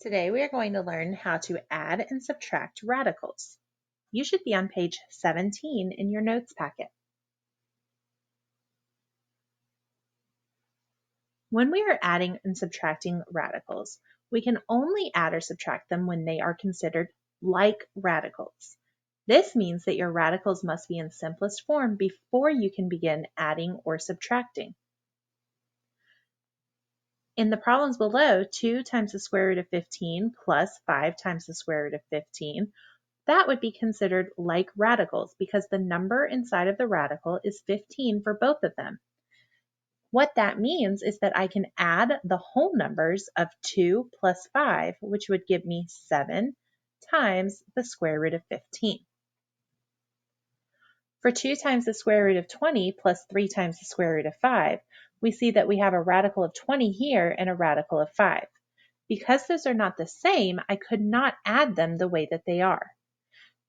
Today we are going to learn how to add and subtract radicals. You should be on page 17 in your notes packet. When we are adding and subtracting radicals, we can only add or subtract them when they are considered like radicals. This means that your radicals must be in simplest form before you can begin adding or subtracting. In the problems below, 2 times the square root of 15 plus 5 times the square root of 15, that would be considered like radicals because the number inside of the radical is 15 for both of them. What that means is that I can add the whole numbers of 2 plus 5, which would give me 7 times the square root of 15. For 2 times the square root of 20 plus 3 times the square root of 5, we see that we have a radical of 20 here and a radical of 5. Because those are not the same, I could not add them the way that they are.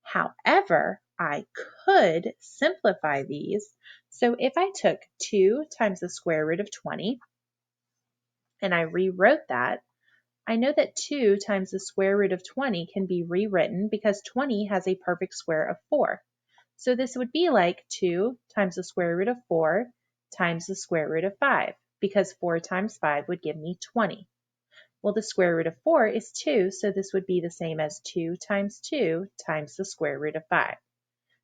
However, I could simplify these. So if I took 2 times the square root of 20 and I rewrote that, I know that 2 times the square root of 20 can be rewritten because 20 has a perfect square of 4. So this would be like 2 times the square root of 4 times the square root of 5, because 4 times 5 would give me 20. Well, the square root of 4 is 2, so this would be the same as 2 times 2 times the square root of 5.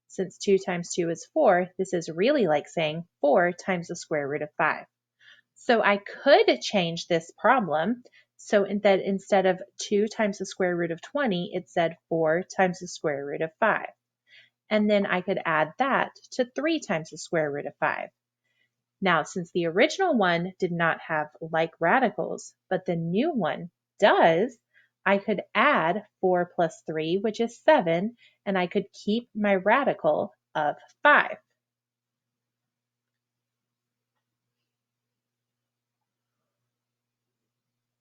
Since 2 times 2 is 4, this is really like saying 4 times the square root of 5. So I could change this problem so that instead of 2 times the square root of 20, it said 4 times the square root of 5. And then I could add that to 3 times the square root of 5. Now, since the original one did not have like radicals, but the new one does, I could add 4 plus 3, which is 7, and I could keep my radical of 5.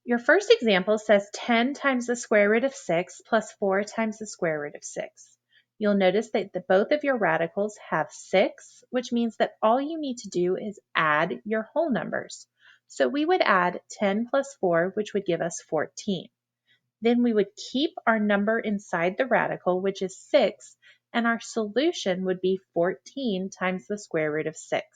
Your first example says 10 times the square root of 6 plus 4 times the square root of 6. You'll notice that both of your radicals have 6, which means that all you need to do is add your whole numbers. So we would add 10 plus 4, which would give us 14. Then we would keep our number inside the radical, which is 6, and our solution would be 14 times the square root of 6.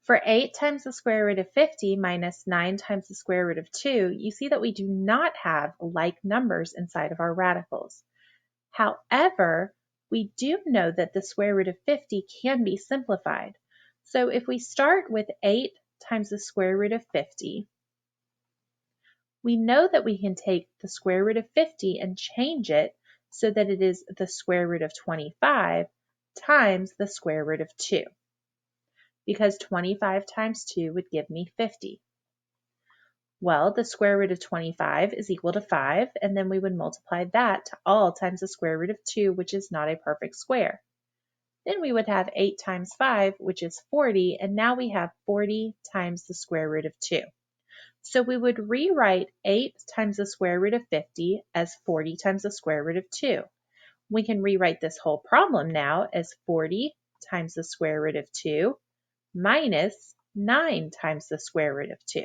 For 8 times the square root of 50 minus 9 times the square root of 2, you see that we do not have like numbers inside of our radicals. However, we do know that the square root of 50 can be simplified. So if we start with 8 times the square root of 50, we know that we can take the square root of 50 and change it so that it is the square root of 25 times the square root of 2, because 25 times 2 would give me 50. Well, the square root of 25 is equal to 5, and then we would multiply that to all times the square root of 2, which is not a perfect square. Then we would have 8 times 5, which is 40, and now we have 40 times the square root of 2. So we would rewrite 8 times the square root of 50 as 40 times the square root of 2. We can rewrite this whole problem now as 40 times the square root of 2 minus 9 times the square root of 2.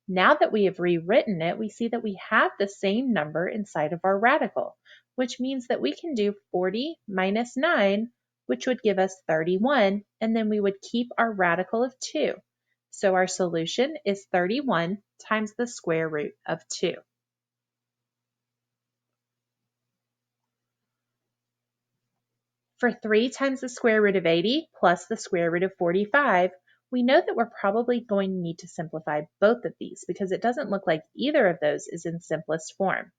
Now that we have rewritten it, we see that we have the same number inside of our radical, which means that we can do 40 minus 9, which would give us 31, and then we would keep our radical of 2. So our solution is 31 times the square root of 2. For 3 times the square root of 80 plus the square root of 45, we know that we're probably going to need to simplify both of these because it doesn't look like either of those is in simplest form.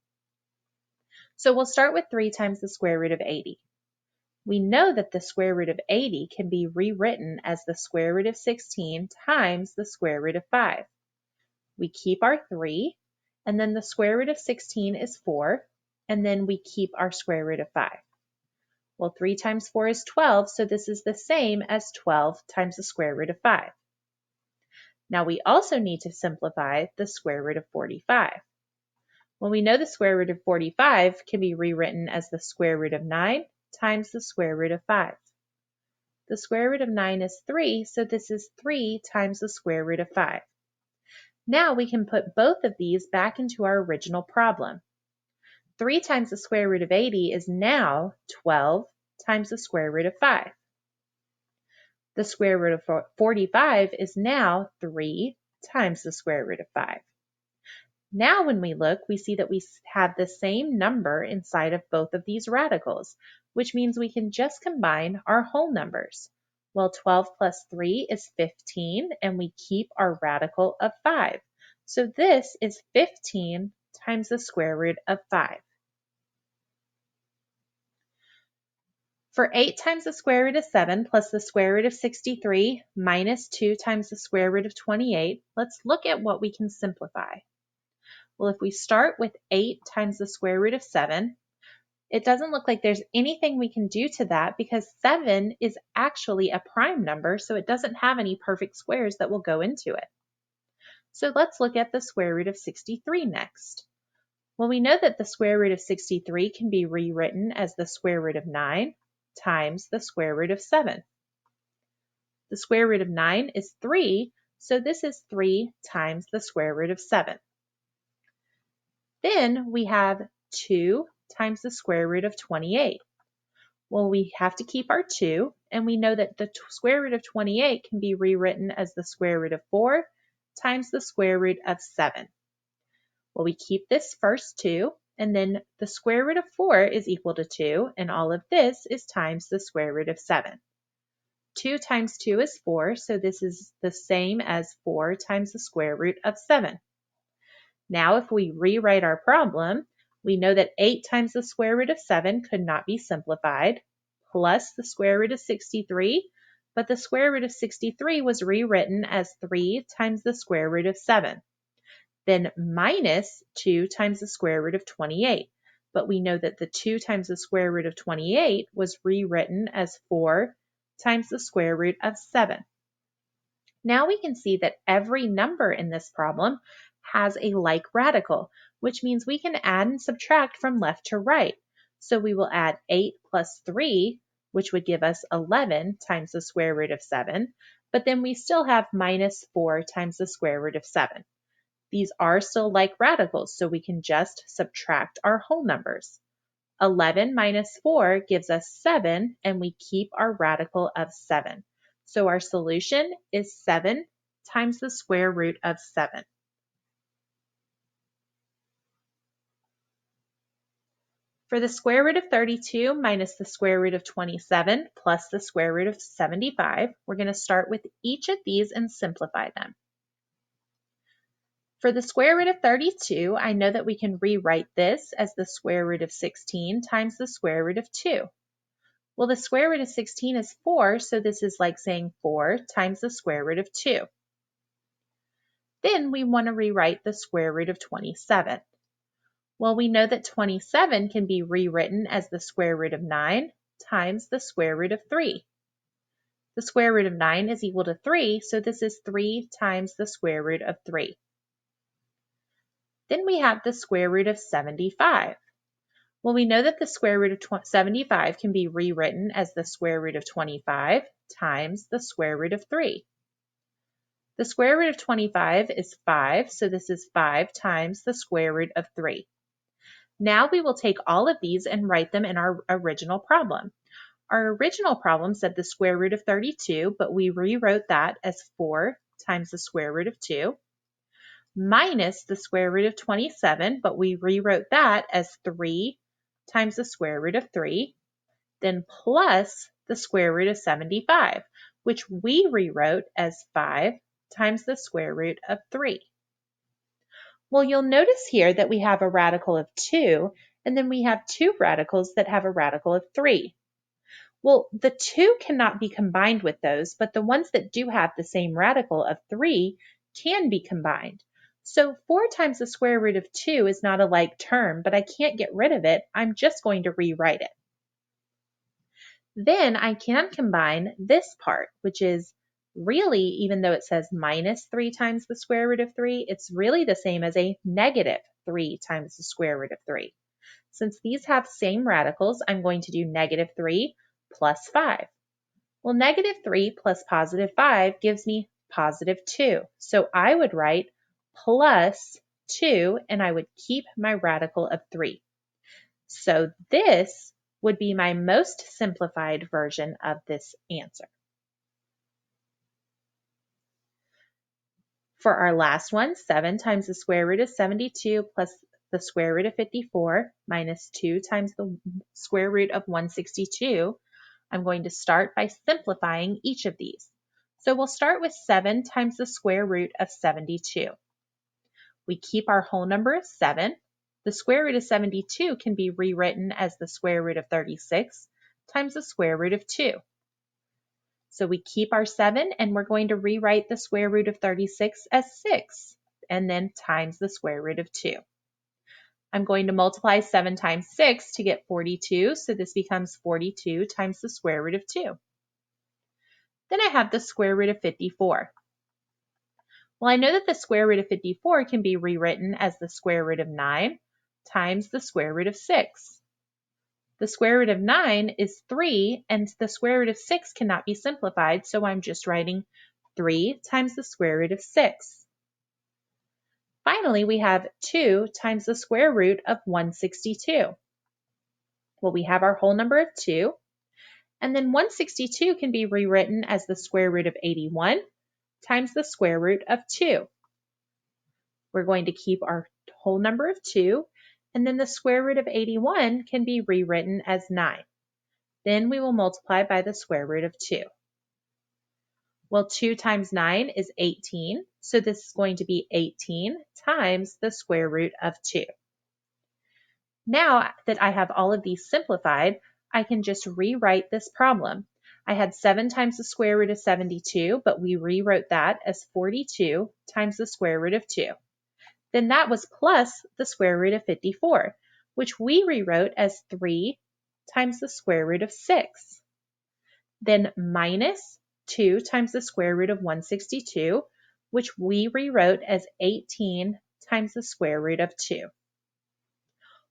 So we'll start with 3 times the square root of 80. We know that the square root of 80 can be rewritten as the square root of 16 times the square root of 5. We keep our 3, and then the square root of 16 is 4, and then we keep our square root of 5. Well, 3 times 4 is 12, so this is the same as 12 times the square root of 5. Now we also need to simplify the square root of 45. Well, we know the square root of 45 can be rewritten as the square root of 9 times the square root of 5. The square root of 9 is 3, so this is 3 times the square root of 5. Now we can put both of these back into our original problem. 3 times the square root of 80 is now 12 times the square root of 5. The square root of 45 is now 3 times the square root of 5. Now when we look, we see that we have the same number inside of both of these radicals, which means we can just combine our whole numbers. Well, 12 plus 3 is 15, and we keep our radical of 5. So this is 15 times the square root of 5. For 8 times the square root of 7 plus the square root of 63 minus 2 times the square root of 28, let's look at what we can simplify. Well, if we start with 8 times the square root of 7, it doesn't look like there's anything we can do to that because 7 is actually a prime number, so it doesn't have any perfect squares that will go into it. So let's look at the square root of 63 next. Well, we know that the square root of 63 can be rewritten as the square root of 9 times the square root of 7. The square root of 9 is 3, so this is 3 times the square root of 7. Then we have 2 times the square root of 28. Well, we have to keep our 2, and we know that the square root of 28 can be rewritten as the square root of 4 times the square root of 7. Well, we keep this first 2, and then the square root of 4 is equal to 2, and all of this is times the square root of 7. 2 times 2 is 4, so this is the same as 4 times the square root of 7. Now, if we rewrite our problem, we know that 8 times the square root of 7 could not be simplified, plus the square root of 63, but the square root of 63 was rewritten as 3 times the square root of 7. Then minus 2 times the square root of 28, but we know that the 2 times the square root of 28 was rewritten as 4 times the square root of 7. Now we can see that every number in this problem has a like radical, which means we can add and subtract from left to right. So we will add 8 plus 3, which would give us 11 times the square root of 7, but then we still have minus 4 times the square root of 7. These are still like radicals, so we can just subtract our whole numbers. 11 minus 4 gives us 7, and we keep our radical of 7. So our solution is 7 times the square root of 7. For the square root of 32 minus the square root of 27 plus the square root of 75, we're going to start with each of these and simplify them. For the square root of 32, I know that we can rewrite this as the square root of 16 times the square root of 2. Well, the square root of 16 is 4, so this is like saying 4 times the square root of 2. Then we want to rewrite the square root of 27. Well, we know that 27 can be rewritten as the square root of 9 times the square root of 3. The square root of 9 is equal to 3, so this is 3 times the square root of 3. Then we have the square root of 75. Well, we know that the square root of 75 can be rewritten as the square root of 25 times the square root of 3. The square root of 25 is 5, so this is 5 times the square root of 3. Now we will take all of these and write them in our original problem. Our original problem said the square root of 32, but we rewrote that as 4 times the square root of 2, minus the square root of 27, but we rewrote that as 3 times the square root of 3, then plus the square root of 75, which we rewrote as 5 times the square root of 3. Well, you'll notice here that we have a radical of 2, and then we have two radicals that have a radical of 3. Well, the 2 cannot be combined with those, but the ones that do have the same radical of 3 can be combined. So 4 times the square root of 2 is not a like term, but I can't get rid of it. I'm just going to rewrite it. Then I can combine this part, which is really, even though it says minus 3 times the square root of 3, it's really the same as a negative 3 times the square root of 3. Since these have same radicals, I'm going to do negative 3 plus 5. Well, negative 3 plus positive 5 gives me positive 2. So I would write plus 2, and I would keep my radical of 3. So this would be my most simplified version of this answer. For our last one, 7 times the square root of 72 plus the square root of 54 minus 2 times the square root of 162, I'm going to start by simplifying each of these. So we'll start with 7 times the square root of 72. We keep our whole number of 7. The square root of 72 can be rewritten as the square root of 36 times the square root of 2. So we keep our 7 and we're going to rewrite the square root of 36 as 6 and then times the square root of 2. I'm going to multiply 7 times 6 to get 42, so this becomes 42 times the square root of 2. Then I have the square root of 54. Well, I know that the square root of 54 can be rewritten as the square root of 9 times the square root of 6. The square root of 9 is 3, and the square root of 6 cannot be simplified, so I'm just writing 3 times the square root of 6. Finally, we have 2 times the square root of 162. Well, we have our whole number of 2, and then 162 can be rewritten as the square root of 81 times the square root of 2. We're going to keep our whole number of 2, and then the square root of 81 can be rewritten as 9. Then we will multiply by the square root of 2. Well, 2 times 9 is 18, so this is going to be 18 times the square root of 2. Now that I have all of these simplified, I can just rewrite this problem. I had 7 times the square root of 72, but we rewrote that as 42 times the square root of 2. Then that was plus the square root of 54, which we rewrote as 3 times the square root of 6. Then minus 2 times the square root of 162, which we rewrote as 18 times the square root of 2.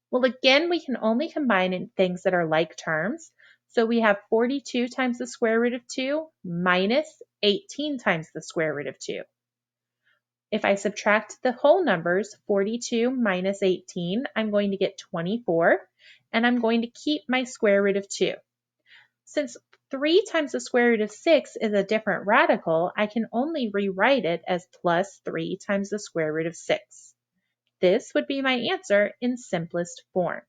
Well, again, we can only combine things that are like terms. So we have 42 times the square root of 2 minus 18 times the square root of 2. If I subtract the whole numbers, 42 minus 18, I'm going to get 24, and I'm going to keep my square root of 2. Since 3 times the square root of 6 is a different radical, I can only rewrite it as plus 3 times the square root of 6. This would be my answer in simplest form.